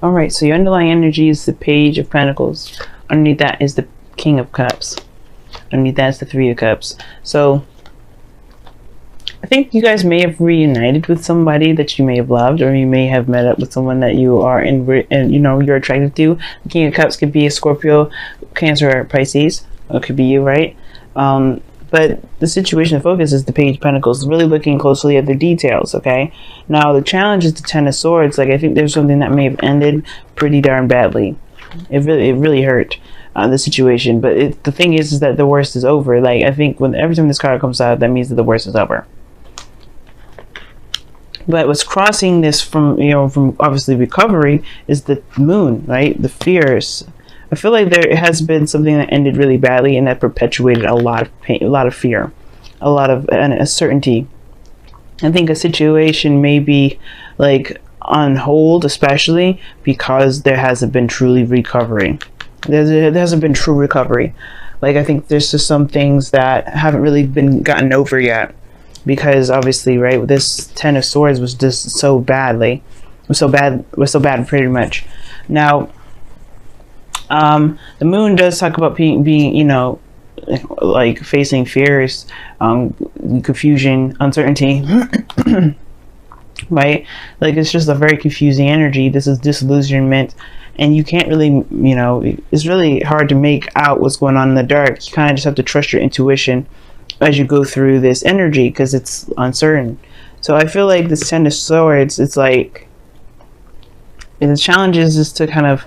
All right, so your underlying energy is the Page of Pentacles. Underneath that is the King of Cups. Underneath that is the Three of Cups. So I think you guys may have reunited with somebody that you may have loved, or you may have met up with someone that you are you're attracted to. The King of Cups could be a Scorpio, Cancer, or Pisces. Or it could be you, right? But the situation of focus is the Page of Pentacles, really looking closely at the details, okay? Now, the challenge is the Ten of Swords. Like, I think there's something that may have ended pretty darn badly. It really hurt, the situation. But the thing is that the worst is over. Like, I think every time this card comes out, that means that the worst is over. But what's crossing this from obviously recovery is the Moon, right? The fears. I feel like there has been something that ended really badly and that perpetuated a lot of pain, a lot of fear, a lot of uncertainty. I think a situation may be like on hold, especially because there hasn't been truly recovery. There hasn't been true recovery. Like, I think there's just some things that haven't really been gotten over yet, because obviously, right, this Ten of Swords was just so bad pretty much. Now, the Moon does talk about being like facing fears, confusion, uncertainty, right? Like, it's just a very confusing energy. This is disillusionment, and you can't really, it's really hard to make out what's going on in the dark. You kind of just have to trust your intuition as you go through this energy, because it's uncertain. So I feel like this Ten of Swords, it's like the challenge is just to kind of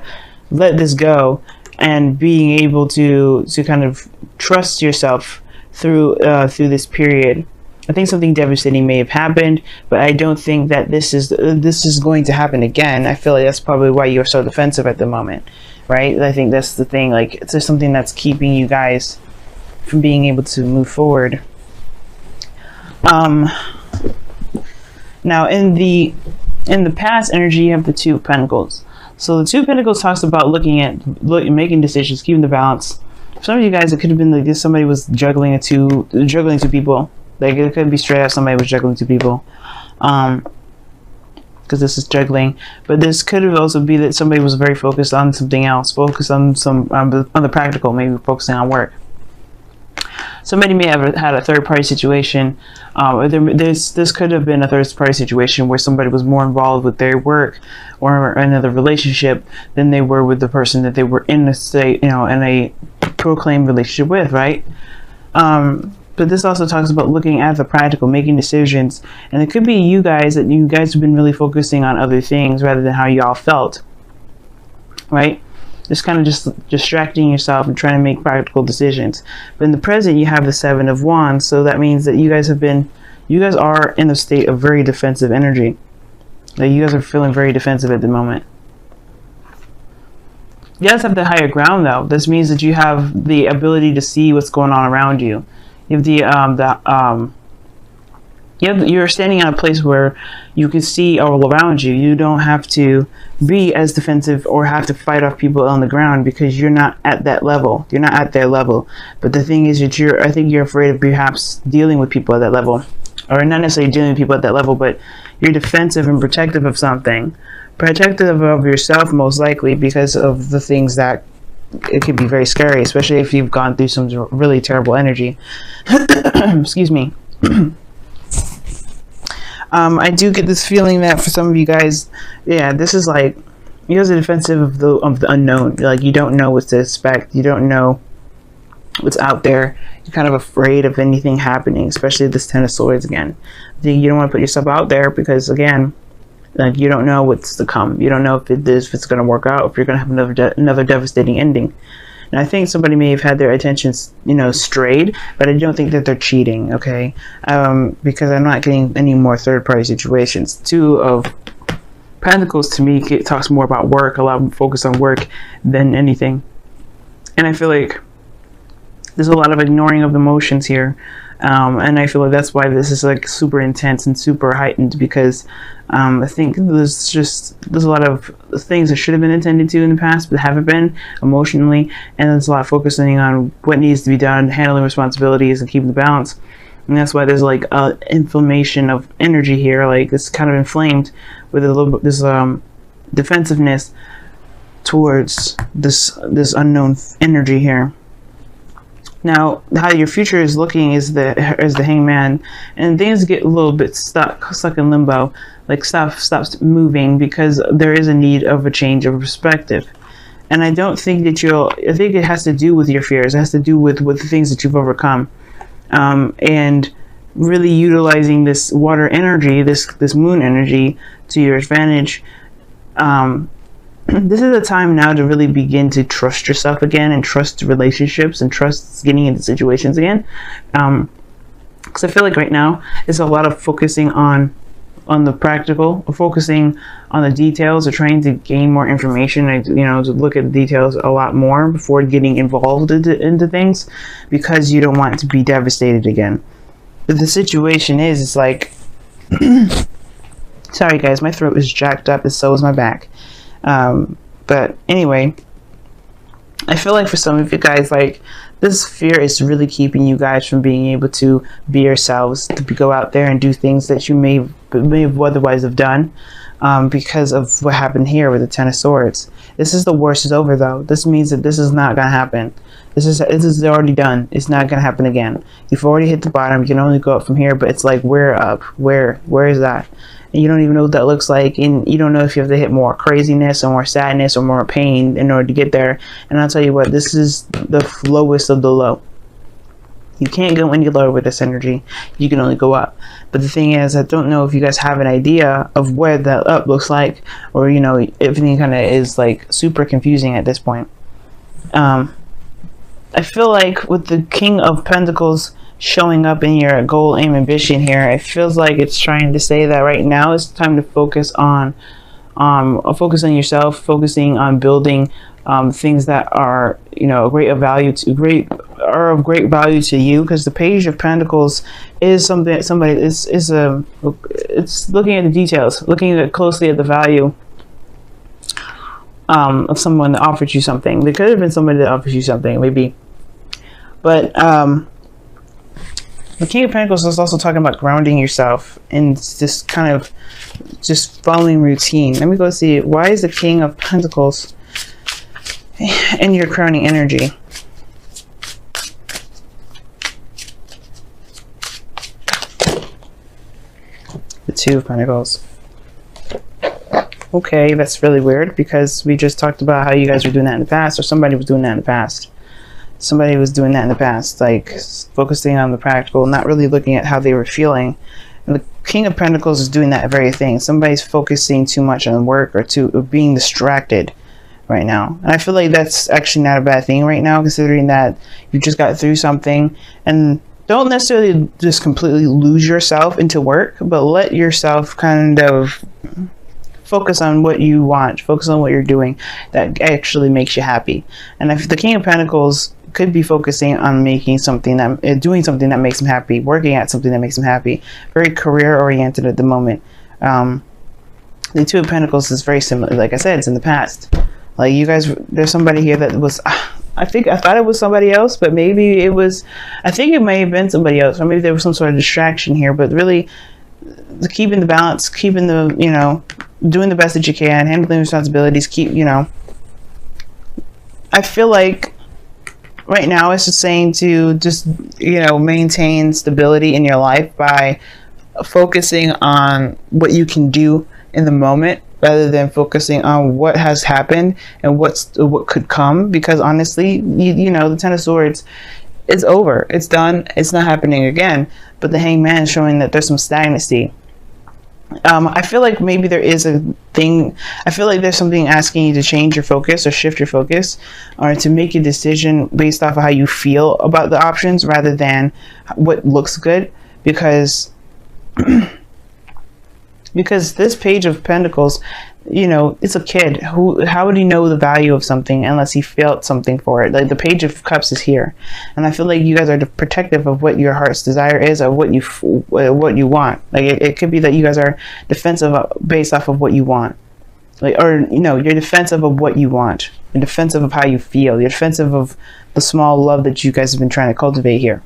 let this go and being able to kind of trust yourself through this period. I think something devastating may have happened, but I don't think that this is going to happen again. I feel like that's probably why you're so defensive at the moment, right? I think that's the thing. Like, it's just something that's keeping you guys from being able to move forward. Now in the past energy, you have the Two of Pentacles. So the Two of Pentacles talks about making decisions, keeping the balance. For some of you guys, it could have been like this: somebody was juggling two people. Like, it could be straight up somebody was juggling two people, because this is juggling. But this could have also be that somebody was very focused on something else, focused on on the practical, maybe focusing on work. Somebody may have had a third-party situation. This could have been a third-party situation where somebody was more involved with their work or another relationship than they were with the person that they were in a proclaimed relationship with, right? But this also talks about looking at the practical, making decisions, and it could be you guys have been really focusing on other things rather than how y'all felt, right? Just kind of just distracting yourself and trying to make practical decisions. But in the present, you have the Seven of Wands, so that means that you guys are in a state of very defensive energy. Like, you guys are feeling very defensive at the moment. You guys have the higher ground, though. This means that you have the ability to see what's going on around you. You have you're standing in a place where you can see all around you. You don't have to be as defensive or have to fight off people on the ground, because you're not at that level. You're not at their level. But the thing is that I think you're afraid of perhaps dealing with people at that level, or not necessarily dealing with people at that level, but you're defensive and protective of something, protective of yourself most likely, because of the things that it could be very scary, especially if you've gone through some really terrible energy. Excuse me. I do get this feeling that for some of you guys, yeah, this is like, you guys are defensive of the unknown. Like, you don't know what to expect. You don't know what's out there. You're kind of afraid of anything happening, especially this Ten of Swords again. You don't want to put yourself out there because, again, like, you don't know what's to come. You don't know if it's going to work out, if you're going to have another devastating ending. And I think somebody may have had their attentions, strayed, but I don't think that they're cheating, okay? Because I'm not getting any more third-party situations. Two of Pentacles, to me, it talks more about work, a lot of focus on work than anything. And I feel like there's a lot of ignoring of emotions here. And I feel like that's why this is like super intense and super heightened, because I think there's a lot of things that should have been attended to in the past but haven't been emotionally, and there's a lot of focusing on what needs to be done, handling responsibilities and keeping the balance. And that's why there's like inflammation of energy here. Like, it's kind of inflamed with a little bit this defensiveness towards this unknown energy here. Now, how your future is looking is the Hangman, and things get a little bit stuck in limbo. Like stuff stops moving because there is a need of a change of perspective. And I don't think that I think it has to do with your fears. It has to do with the things that you've overcome, and really utilizing this water energy, this moon energy, to your advantage. This is a time now to really begin to trust yourself again, and trust relationships, and trust getting into situations again. Because I feel like right now it's a lot of focusing on the practical, or focusing on the details, or trying to gain more information, and to look at the details a lot more before getting involved into things, because you don't want to be devastated again. But the situation is, it's like, sorry guys, my throat is jacked up, and so is my back. But anyway, I feel like for some of you guys, like, this fear is really keeping you guys from being able to be yourselves, to go out there and do things that you may have otherwise have done, because of what happened here with the Ten of Swords. This is the worst is over, though. This means that this is not going to happen. This is already done. It's not going to happen again. You've already hit the bottom. You can only go up from here, but it's like, where up? Where is that? And you don't even know what that looks like, and you don't know if you have to hit more craziness or more sadness or more pain in order to get there. And I'll tell you what, this is the lowest of the low. You can't go any lower with this energy. You can only go up. But the thing is, I don't know if you guys have an idea of where that up looks like, or everything kind of is like super confusing at this point. I feel like with the King of Pentacles showing up in your goal, aim, ambition here, it feels like it's trying to say that right now it's time to focus on yourself, focusing on building things that are of great value to you, because the Page of Pentacles is something that somebody it's looking at the details, looking closely at the value of someone that offered you something. There could have been somebody that offers you something, maybe, but the King of Pentacles is also talking about grounding yourself and just kind of just following routine. Let me go see, why is the King of Pentacles in your crowning energy? The Two of Pentacles. Okay, that's really weird, because we just talked about how you guys were doing that in the past, or somebody was doing that in the past. Somebody was doing that in the past, like focusing on the practical, not really looking at how they were feeling. And the King of Pentacles is doing that very thing. Somebody's focusing too much on work, or being distracted right now. And I feel like that's actually not a bad thing right now, considering that you just got through something. And don't necessarily just completely lose yourself into work, but let yourself kind of focus on what you want, focus on what you're doing that actually makes you happy. And if the King of Pentacles could be focusing on doing something that makes him happy, working at something that makes him happy, very career oriented at the moment. The Two of Pentacles is very similar. Like I said, it's in the past. Like, you guys, there's somebody here that was, I thought it was somebody else, but maybe it was, I think it may have been somebody else, or maybe there was some sort of distraction here. But really, keeping the balance, keeping the, doing the best that you can, handling responsibilities, I feel like right now it's just saying to just, maintain stability in your life by focusing on what you can do in the moment, rather than focusing on what has happened and what could come. Because honestly, the Ten of Swords is over. It's done. It's not happening again. But the Hangman is showing that there's some stagnancy. I feel like maybe there is a thing. I feel like there's something asking you to change your focus, or shift your focus, or to make a decision based off of how you feel about the options, rather than what looks good. Because this Page of Pentacles, it's a kid. How would he know the value of something unless he felt something for it? Like, the Page of Cups is here, and I feel like you guys are protective of what your heart's desire is, or what you want. Like, it could be that you guys are defensive based off of what you want, you're defensive of what you want. You're defensive of how you feel. You're defensive of the small love that you guys have been trying to cultivate here.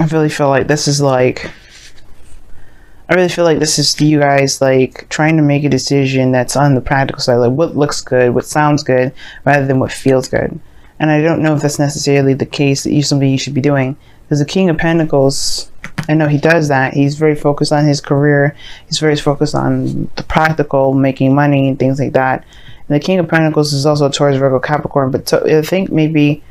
I really feel like this is like I really feel like this is you guys like trying to make a decision that's on the practical side, like what looks good, what sounds good, rather than what feels good. And I don't know if that's necessarily the case that something you should be doing. Because the King of Pentacles, I know he does that. He's very focused on his career. He's very focused on the practical, making money and things like that. And the King of Pentacles is also Taurus, Virgo, Capricorn. But I think maybe,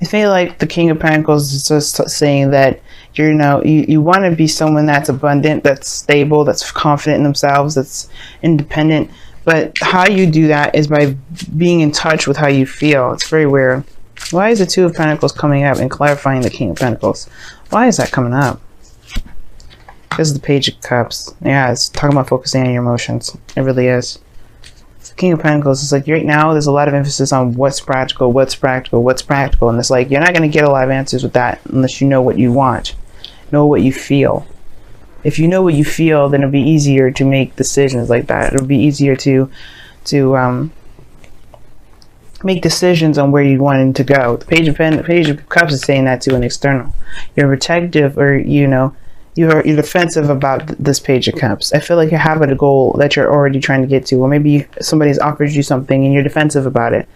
I feel like the King of Pentacles is just saying that you want to be someone that's abundant, that's stable, that's confident in themselves, that's independent. But how you do that is by being in touch with how you feel. It's very weird. Why is the Two of Pentacles coming up and clarifying the King of Pentacles? Why is that coming up? Because of the Page of Cups. Yeah, it's talking about focusing on your emotions. It really is. The King of Pentacles is like, right now there's a lot of emphasis on what's practical, what's practical, what's practical. And it's like, you're not going to get a lot of answers with that unless you know what you want. Know what you feel. If you know what you feel, then it'll be easier to make decisions like that. It'll be easier to make decisions on where you want to go. The Page of Cups is saying that to an external. You're protective, or you're defensive about this Page of Cups. I feel like you have a goal that you're already trying to get to, or maybe somebody's offered you something and you're defensive about it.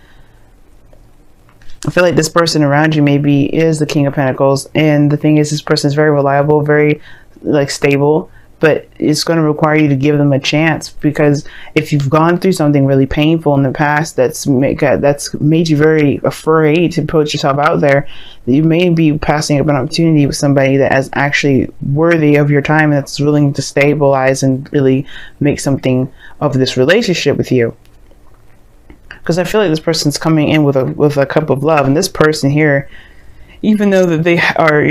I feel like this person around you maybe is the King of Pentacles, and the thing is, this person is very reliable, very like stable, but it's going to require you to give them a chance, because if you've gone through something really painful in the past that's made you very afraid to put yourself out there, you may be passing up an opportunity with somebody that is actually worthy of your time, and that's willing to stabilize and really make something of this relationship with you. Because I feel like this person's coming in with a cup of love, and this person here, even though that they are,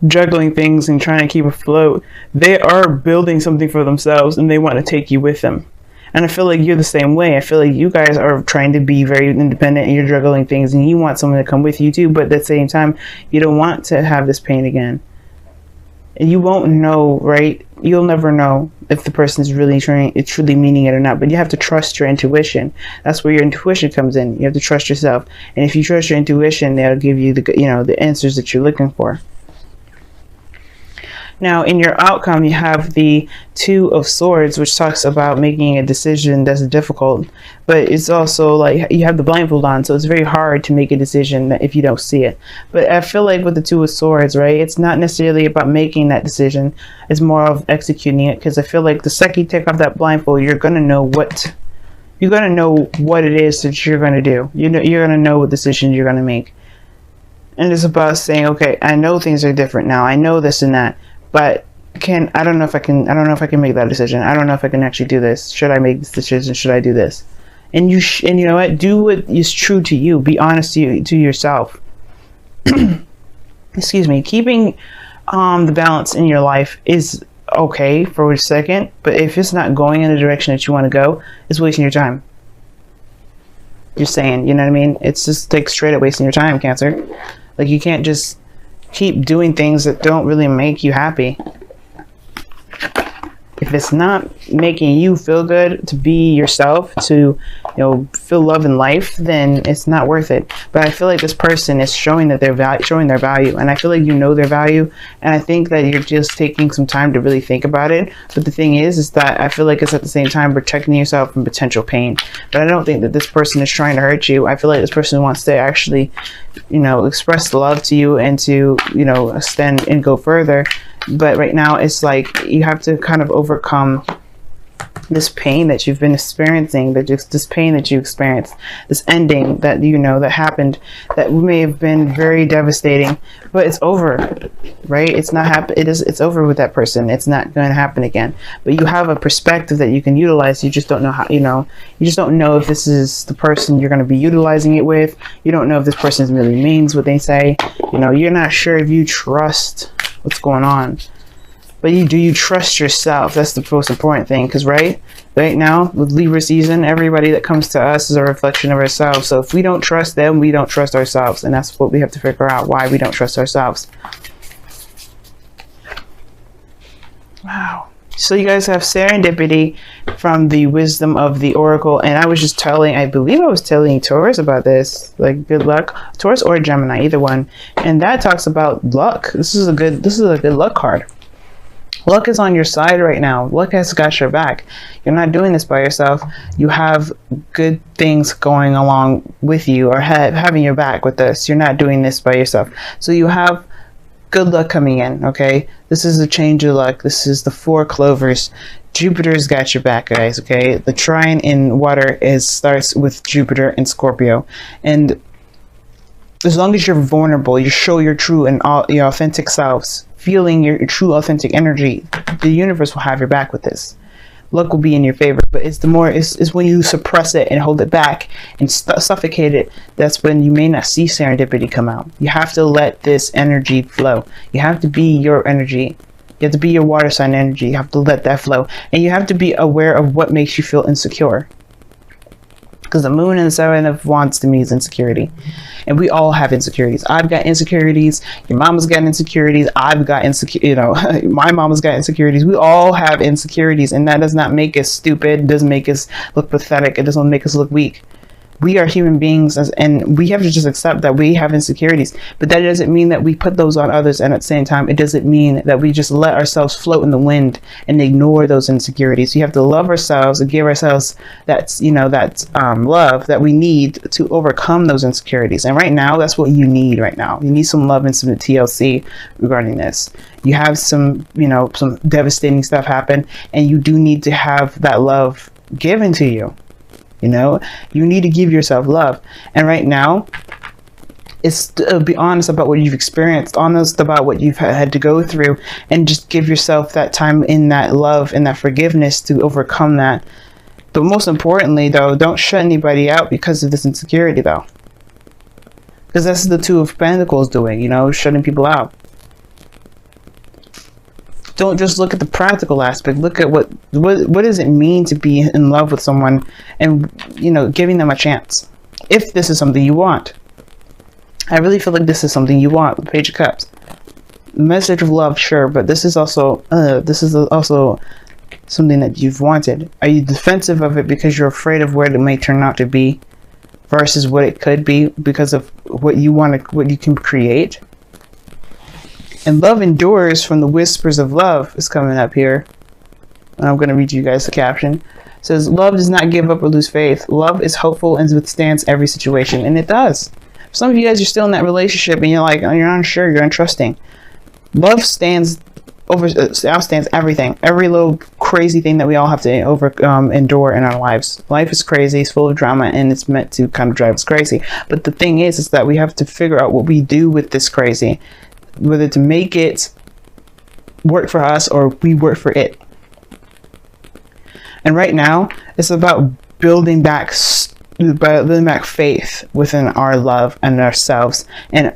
juggling things and trying to keep afloat, they are building something for themselves, and they want to take you with them. And I feel like you're the same way. I feel like you guys are trying to be very independent, and you're juggling things, and you want someone to come with you too, but at the same time, you don't want to have this pain again. And you won't know, right? You'll never know if the person's really truly meaning it or not. But you have to trust your intuition. That's where your intuition comes in. You have to trust yourself. And if you trust your intuition, they'll give you the answers that you're looking for. Now, in your outcome, you have the Two of Swords, which talks about making a decision that's difficult. But it's also like you have the blindfold on, so it's very hard to make a decision if you don't see it. But I feel like with the Two of Swords, right, it's not necessarily about making that decision. It's more of executing it, because I feel like the second you take off that blindfold, you're going to know what it is that you're going to do. You're going to know what decision you're going to make. And it's about saying, okay, I know things are different now. I know this and that. But I don't know if I can make that decision. I don't know if I can actually do this. Should I make this decision? Should I do this? And you know what? Do what is true to you. Be honest to yourself. Excuse me. Keeping the balance in your life is okay for a second, but if it's not going in the direction that you want to go, it's wasting your time. Just saying, you know what I mean? It's just like straight up wasting your time, Cancer. Like, you can't just keep doing things that don't really make you happy. If it's not making you feel good to be yourself, to feel love in life, then it's not worth it. But I feel like this person is showing that showing their value, and I feel like you know their value, and I think that you're just taking some time to really think about it. But the thing is that I feel like it's at the same time protecting yourself from potential pain. But I don't think that this person is trying to hurt you. I feel like this person wants to actually express the love to you and to extend and go further. But right now it's like you have to kind of overcome this pain that you've been experiencing, this pain that you experienced, this ending that that happened, that may have been very devastating, but it's over, right? It's not it's over with that person. It's not going to happen again. But you have a perspective that you can utilize. You just don't know how, you just don't know if this is the person you're going to be utilizing it with. You don't know if this person really means what they say. You're not sure if you trust what's going on. But do you trust yourself? That's the most important thing, because right now with Libra season, everybody that comes to us is a reflection of ourselves. So if we don't trust them, we don't trust ourselves, and that's what we have to figure out, why we don't trust ourselves. Wow. So you guys have serendipity from the wisdom of the oracle, and I believe I was telling Taurus about this, like good luck, Taurus or Gemini, either one, and that talks about luck. This is a good luck card. Luck is on your side right now. Luck has got your back. You're not doing this by yourself. You have good things going along with you, or having your back with this. You're not doing this by yourself. So you have good luck coming in, okay? This is a change of luck. This is the 4 clovers. Jupiter's got your back, guys, okay? The trine in water starts with Jupiter and Scorpio. And as long as you're vulnerable, you show your true and your authentic selves, feeling your true authentic energy, the universe will have your back with this. Luck will be in your favor, but it's when you suppress it and hold it back and suffocate it, that's when you may not see serendipity come out. You have to let this energy flow. You have to be your energy. You have to be your water sign energy. You have to let that flow, and you have to be aware of what makes you feel insecure. Because the moon and the 7 of Wands to me is insecurity. And we all have insecurities. I've got insecurities. Your mama's got insecurities. I've got my mama's got insecurities. We all have insecurities. And that does not make us stupid. It doesn't make us look pathetic. It doesn't make us look weak. We are human beings, and we have to just accept that we have insecurities. But that doesn't mean that we put those on others, and at the same time, it doesn't mean that we just let ourselves float in the wind and ignore those insecurities. You have to love ourselves and give ourselves that love that we need to overcome those insecurities. And right now, that's what you need right now. You need some love and some TLC regarding this. You have some devastating stuff happen, and you do need to have that love given to you. You need to give yourself love. And right now, it's be honest about what you've experienced, honest about what you've had to go through, and just give yourself that time in that love and that forgiveness to overcome that. But most importantly, though, don't shut anybody out because of this insecurity, though. Because that's the 2 of Pentacles doing, shutting people out. Don't just look at the practical aspect. Look at what does it mean to be in love with someone, and giving them a chance. If this is something you want, I really feel like this is something you want. The Page of Cups, the message of love, sure, but this is also something that you've wanted. Are you defensive of it because you're afraid of what it may turn out to be, versus what it could be because of what you want, what you can create? And love endures from the whispers of love is coming up here. And I'm going to read you guys the caption. It says, love does not give up or lose faith. Love is hopeful and withstands every situation. And it does. Some of you guys are still in that relationship and you're like, you're unsure, you're untrusting. Love outstands everything. Every little crazy thing that we all have to endure in our lives. Life is crazy, it's full of drama, and it's meant to kind of drive us crazy. But the thing is that we have to figure out what we do with this crazy. Whether to make it work for us or we work for it. And right now, it's about building back faith within our love and ourselves, and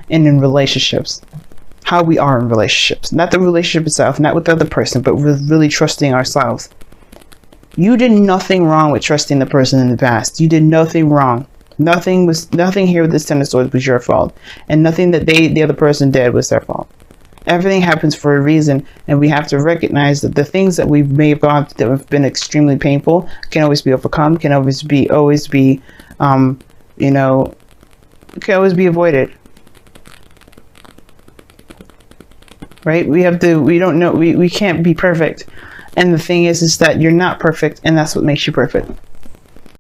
in relationships. How we are in relationships. Not the relationship itself, not with the other person, but with really trusting ourselves. You did nothing wrong with trusting the person in the past. You did nothing wrong. Nothing here with this 10 of Swords was your fault, and nothing that the other person did was their fault. Everything happens for a reason, and we have to recognize that the things that we may have gone through that have been extremely painful can always be overcome, can always be can always be avoided. Right? We can't be perfect, and the thing is that you're not perfect, and that's what makes you perfect.